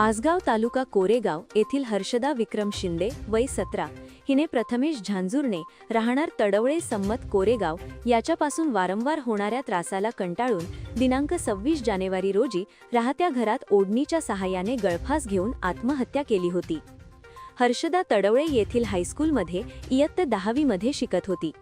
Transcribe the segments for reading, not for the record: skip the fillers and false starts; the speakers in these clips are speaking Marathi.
आसगाव तालुका कोरेगाव येथील हर्षदा विक्रम शिंदे वय 17 हिने प्रथमेश झांजुर्णे राहणार तडवळे सम्मत कोरेगाव याच्यापासून वारंवार होणाऱ्या त्रासाला कंटाळून दिनांक 26 जानेवारी रोजी राहत्या घरात ओढणीच्या सहाय्याने गळफास घेऊन आत्महत्या केली होती। हर्षदा तडवळे येथील हायस्कूलमध्ये इयत्ता 10वी मध्ये शिकत होती।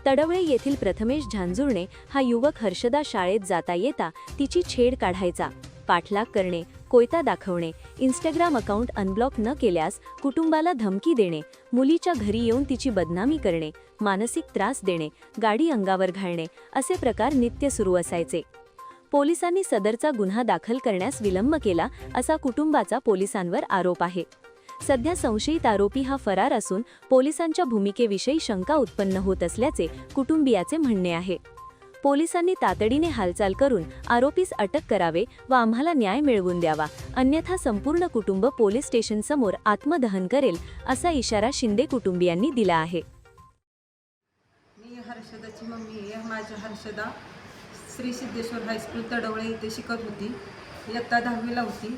तडवळे येथील प्रथमेश झांजुर्णे हा युवक हर्षदा शाळेत जाता येता तिची छेड काढायचा, पाठलाग करणे, कोयता दाखवणे, इंस्टाग्राम अकाउंट अनब्लॉक न केल्यास कुटुंबाला धमकी देणे, मुलीच्या घरी येऊन तिची बदनामी करणे, मानसिक त्रास देणे, गाडी अंगावर घालणे असे प्रकार नित्य सुरू असायचे। पोलिसांनी सदरचा गुन्हा दाखल करण्यास विलंब केला असा कुटुंबाचा पोलिसांवर आरोप आहे। सध्या संशयित आरोपी हा फरार असून पोलिसांच्या भूमिकेविषयी शंका उत्पन्न होत असल्याचे कुटुंबियाचे म्हणणे आहे। पोलिसांनी तातडीने हालचाल करून आरोपीस अटक करावे व आम्हाला न्याय मिळवून द्यावा, अन्यथा संपूर्ण कुटुंब पोलीस स्टेशन समोर आत्मदहन करेल असा इशारा शिंदे कुटुंबियांनी दिला आहे। मी हर्षदाची मम्मी आहे। माझी हर्षदा श्री सिद्धेश्वर हायस्कूल तडवळे इथे शिकत होती, इयत्ता 10वीला होती।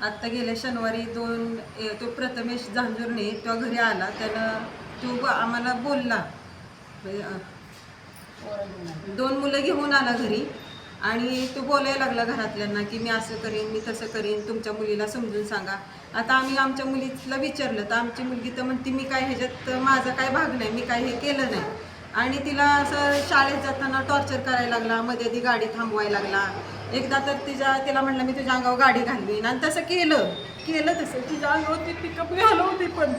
आत्ता गेल्या शनिवारी तो प्रथमेश झांजुर्णे तो घरी आला, त्यानं तो आम्हाला बोलला, 2 मुलं घेऊन आला घरी आणि तो बोलायला लागला घरातल्यांना की मी असं करीन, मी तसं करीन, तुमच्या मुलीला समजून सांगा। आता आम्ही आमच्या मुलीला विचारलं तर आमची मुलगी तर म्हणते मी काय ह्याच्यात माझा काय भाग नाही, मी काय हे केलं नाही। आणि तिला असं शाळेत जाताना टॉर्चर करायला लागला, मध्ये ती गाडी थांबवायला लागला। एकदा तर तिला म्हटलं मी तुझ्या अंगावर गाडी घालवीन आणि तसं केलं तसं तिच्या अंगावर ती पिकअप घालवली, पण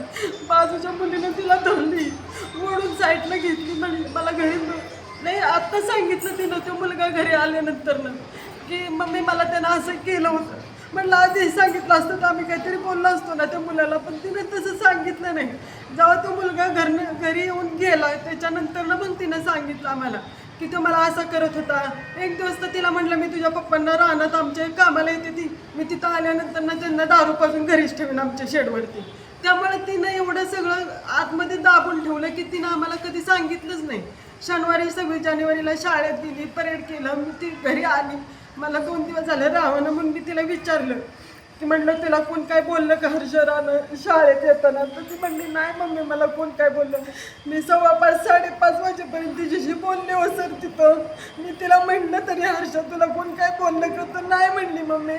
बाजूच्या मुलीने तिला धरली, ओढून साईडला घेतली, म्हणजे मला घरी नाही आत्ता सांगितलं तिनं तो मुलगा घरी आल्यानंतर की मम्मी मला त्यानं असं केलं होतं। म्हटलं आधी सांगितलं असतं तर आम्ही काहीतरी बोललो असतो ना त्या मुलाला, पण तिने तसं सांगितलं नाही। जेव्हा तो मुलगा घरी येऊन गेला त्याच्यानंतर मग तिनं सांगितलं आम्हाला की तो मला असं करत होता। एक दिवस तर तिला म्हटलं मी तुझ्या पप्पांना राहणार आमच्या कामाला येते ती, मी तिथं आल्यानंतर त्यांना दारू पाजून घरीच ठेवून आमच्या शेडवरती। त्यामुळे तिनं एवढं सगळं आतमध्ये दाबून ठेवलं की तिनं आम्हाला कधी सांगितलंच नाही। शनिवारी 26 जानेवारीला शाळेत गेली, परेड केलं, मी ती घरी आली, मला 2 दिवस झाले राहावं म्हणून मी तिला विचारलं की म्हटलं तिला कोण काय बोललं का हर्षदानं शाळेत येताना, तर ती म्हणली नाही मम्मी मला कोण काय बोललं। मी 5:15 5:30 वाजेपर्यंत तिच्याशी बोलले हो सर तिथं। मी तिला म्हटलं तरी हर्षद तुला कोण काय बोललं का, तर नाही म्हणली मम्मी।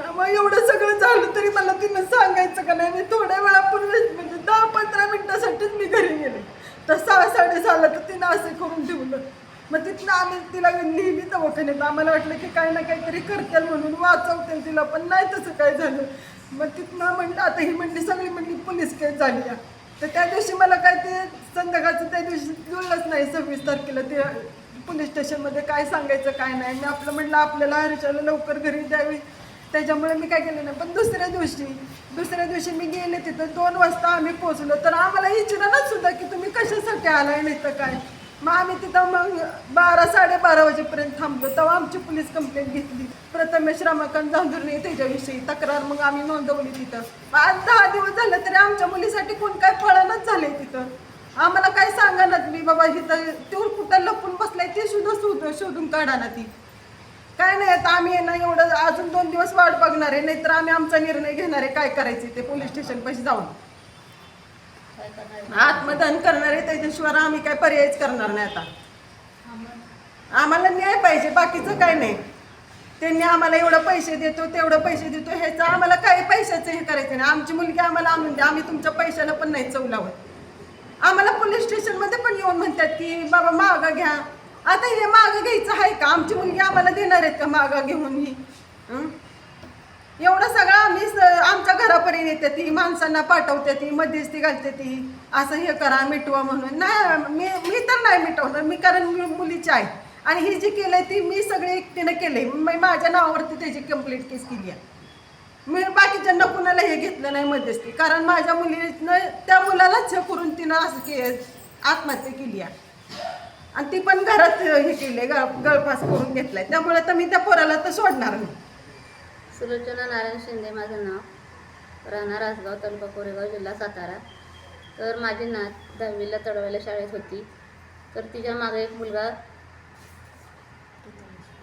मग एवढं सगळं झालं तरी मला तिनं सांगायचं का नाही। मी थोड्या वेळापूर्वी म्हणजे 10-15 मिनिटासाठीच मी घरी गेले, तर 6-6:30ला तर तिनं असं करून ठेवलं। मग तिथनं आम्ही तिला नेहमी दवाखान्यात, आम्हाला वाटलं की काही ना काहीतरी करतील म्हणून वाचवतील तिला, पण नाही तसं काय झालं। मग तिथनं म्हटलं आता ही म्हणली सगळी म्हणली पोलीस केस झाली आहे। तर त्या दिवशी मला काय ते संध्याकाळचं त्या दिवशी जुळलंच नाही 26 तारखेला ते पोलीस स्टेशनमध्ये काय सांगायचं काय नाही। मी आपलं म्हटलं आपल्याला हर्षाला लवकर घरी द्यावी, त्याच्यामुळे मी काय केलं नाही। पण दुसऱ्या दिवशी मी गेले तिथं 2 वाजता आम्ही पोहोचलो, तर आम्हाला विचारलंच सुद्धा की तुम्ही कशासाठी आलाय नाही तर काय। मग आम्ही तिथं मग 12-12:30 वाजेपर्यंत थांबलो, तेव्हा आमची पोलीस कंप्लेंट घेतली प्रथमेश रमाकांत झांजुर्णे त्याच्याविषयी तक्रार मग आम्ही नोंदवली तिथं। आज 10 दिवस झाले तरी आमच्या मुलीसाठी कोण काय पळणच झाले तिथं, आम्हाला काय सांगानात मी बाबा इथं तो कुठं लपून बसलाय ते सुद्धा शोधून काढा ना ती काय नाही। आता आम्ही ना एवढं अजून 2 दिवस वाट बघणार आहे, नाहीतर आम्ही आमचा निर्णय घेणार आहे काय करायचे ते पोलीस स्टेशन पाशी जाऊन आत्मदहन करणार आहे। त्याच्याशिवाय आम्ही काय पर्यायच करणार नाही। आता आम्हाला न्याय पाहिजे, बाकीचं काय नाही। त्यांनी आम्हाला एवढं पैसे देतो तेवढं पैसे देतो, ह्याचं आम्हाला काही पैशाचं हे करायचं नाही। आमची मुलगी आम्हाला आणून द्या, आम्ही तुमच्या पैशाला पण नाही चव लावत। आम्हाला पोलीस स्टेशनमध्ये पण येऊन म्हणतात की बाबा मागं घ्या, आता हे मागं घ्यायचं आहे का? आमची मुलगी आम्हाला देणार आहेत का मागं घेऊन? ही एवढं सगळं आम्ही आमच्या घरापर्यंत येते ती, माणसांना पाठवते ती, मध्यस्थी घालते ती, असं हे करा मिटवा म्हणून। नाही मी तर नाही मिटवणार मी, कारण मी मुलीची आहे आणि ही जी केलंय ती मी सगळे एकटीनं केलंय। माझ्या नावावरती त्याची कंप्लेंट केस केली आहे। मी बाकीच्यांना कुणाला हे घेतलं नाही मध्यस्थी, कारण माझ्या मुलीनं त्या मुलालाच हे करून तिनं असं आत्महत्या केली आहे आणि ती पण घरात हे केले गळफास करून घेतलाय। त्यामुळे तर मी त्या पोराला तर सोडणार नाही। सुलोचना नारायण शिंदे माझं नाव, राहणार आसगाव तालुका कोरेगाव जिल्हा सातारा। तर माझी नात 10वीला तडवळ्याला शाळेत होती, तर तिच्या मागे एक मुलगा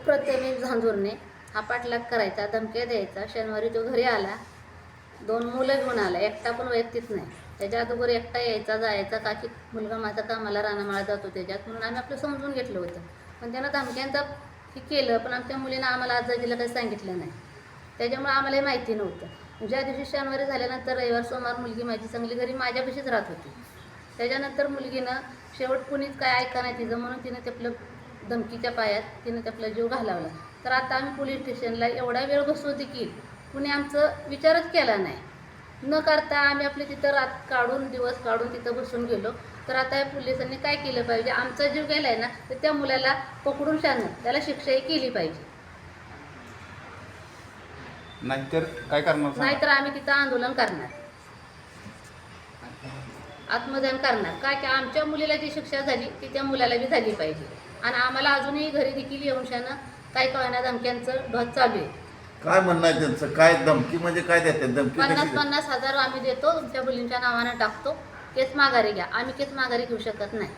प्रथमेश झांजुर्णे हा पाठलाग करायचा, धमक्या द्यायचा। शनिवारी तो घरी आला, 2 मुलं घेऊन आला, एकटा पण वैयक्तिक नाही. त्याच्या अगोदर एकटा यायचा जायचा का की मुलगा माझा कामाला रानामाळा जातो त्याच्यात, म्हणून आम्ही आपलं समजून घेतलं होतं. पण त्यानं धमक्यांचं हे केलं, पण आमच्या मुलीनं आम्हाला आजाजीला काही सांगितलं नाही. त्याच्यामुळे आम्हालाही माहिती नव्हतं. ज्या दिवशी शनिवारी झाल्यानंतर रविवार सोमवार मुलगी माझी चांगली घरी माझ्यापाशीच राहत होती. त्याच्यानंतर मुलगीनं शेवट कुणीच काय ऐका नाही तिचं, म्हणून तिनं ते आपलं धमकीच्या पायात तिनं ते आपला जीव घालवला. तर आता आम्ही पोलीस स्टेशनला एवढा वेळ बसलो देखील कुणी आमचं विचारच केला नाही. न करता आम्ही आपले तिथं रात काढून दिवस काढून तिथं बसून गेलो. तर आता या पोलिसांनी काय केलं पाहिजे, आमचा जीव गेलाय ना, तर त्या मुलाला पकडून शानं त्याला शिक्षाही केली पाहिजे. नाहीतर काय करणार सांगा? नाहीतर आम्ही तिथं आंदोलन करणार, आत्मदान करणार. काय की आमच्या मुलीला जी शिक्षा झाली ती त्या मुलाला बी झाली पाहिजे. आणि आम्हाला अजूनही घरी देखील येऊन शानं काय कळणार धमक्यांचं ढोस चालू आहे. काय म्हणणं आहे त्यांचं? काय धमकी म्हणजे काय देतात? धमकी कशी देतात? 50,000 आम्ही देतो, तुमच्या मुलींच्या नावानं टाकतो, केस माघारी घ्या. आम्ही केस माघारी घेऊ शकत नाही.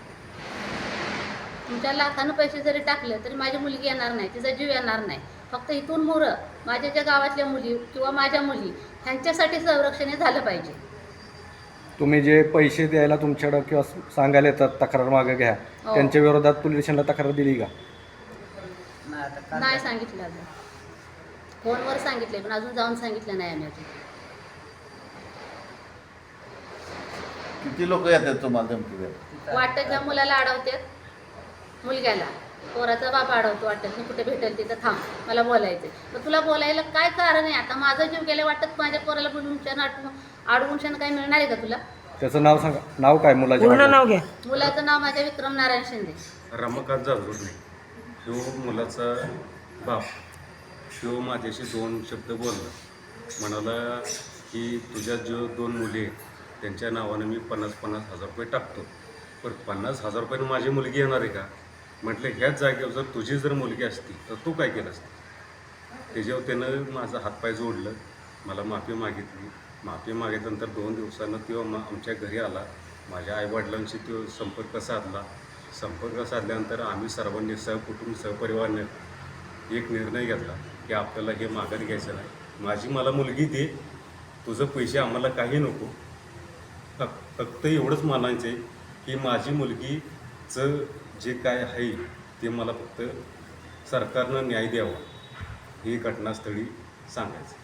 तुमच्या लाखानं पैसे जरी टाकले तरी माझी मुलगी येणार नाही, तिचा जीव येणार नाही. फक्त इथून मोरं माझ्या ज्या गावातल्या मुली किंवा माझ्या मुली ह्यांच्यासाठी संरक्षण हे झालं पाहिजे. तुम्ही जे पैसे द्यायला तुमच्याकडं किंवा सांगायला येतात तक्रार मागे घ्या, हो. त्यांच्या विरोधात पोलीस स्टेशनला तक्रार दिली का? नाही सांगितलं अजून. फोनवर सांगितले पण अजून जाऊन सांगितलं नाही आम्ही अजून. किती लोक येतात तुम्हाला धमकी द्यायला? वाटतं ज्या मुलाला अडवतात मुलग्याला, पोराचा बाप अडवतो, वाटतं मी कुठे भेटेल तिथं थांब, मला बोलायचं. मग तुला बोलायला काय कारण आहे? आता माझा जीव गेला, वाटत माझ्या पोराला बोलून अडवून काय मिळणार आहे का तुला? त्याचं नाव सांगा, नाव काय मुलाच्या पूर्ण मागे? नाव घ्या. मुलाचं नाव माझ्या विक्रम नारायण शिंदे. रमाकांत जाधव नाही, तो मुलाचा बाप. तो माझ्याशी 2 शब्द बोलला, म्हणाला की तुझ्या जो 2 मुली आहेत त्यांच्या नावानं मी 50,000 रुपये टाकतो, पण 50,000 रुपयानं माझी मुलगी येणार आहे का? म्हटलं ह्याच जागेवर जर तुझी जर मुलगी असती तर तू काय केलं असतं? त्याच्यावर त्यानं माझा हातपाय जोडलं, मला माफी मागितली. माफी मागितल्यानंतर 2 दिवसानं तो आमच्या घरी आला. माझ्या आईवडिलांशी तो संपर्क साधला. संपर्क साधल्यानंतर आम्ही सर्वांनी सहकुटुंब सहपरिवाराने एक निर्णय घेतला की आपल्याला हे माघार घ्यायचं नाही. माझी मला मुलगी दे, तुझं पैसे आम्हाला काही नको. फक्त एवढंच मानायचं आहे की माझी मुलगीचं जे काय आहे ते मला फक्त सरकारनं न्याय द्यावा, ही घटनास्थळी सांगायचं.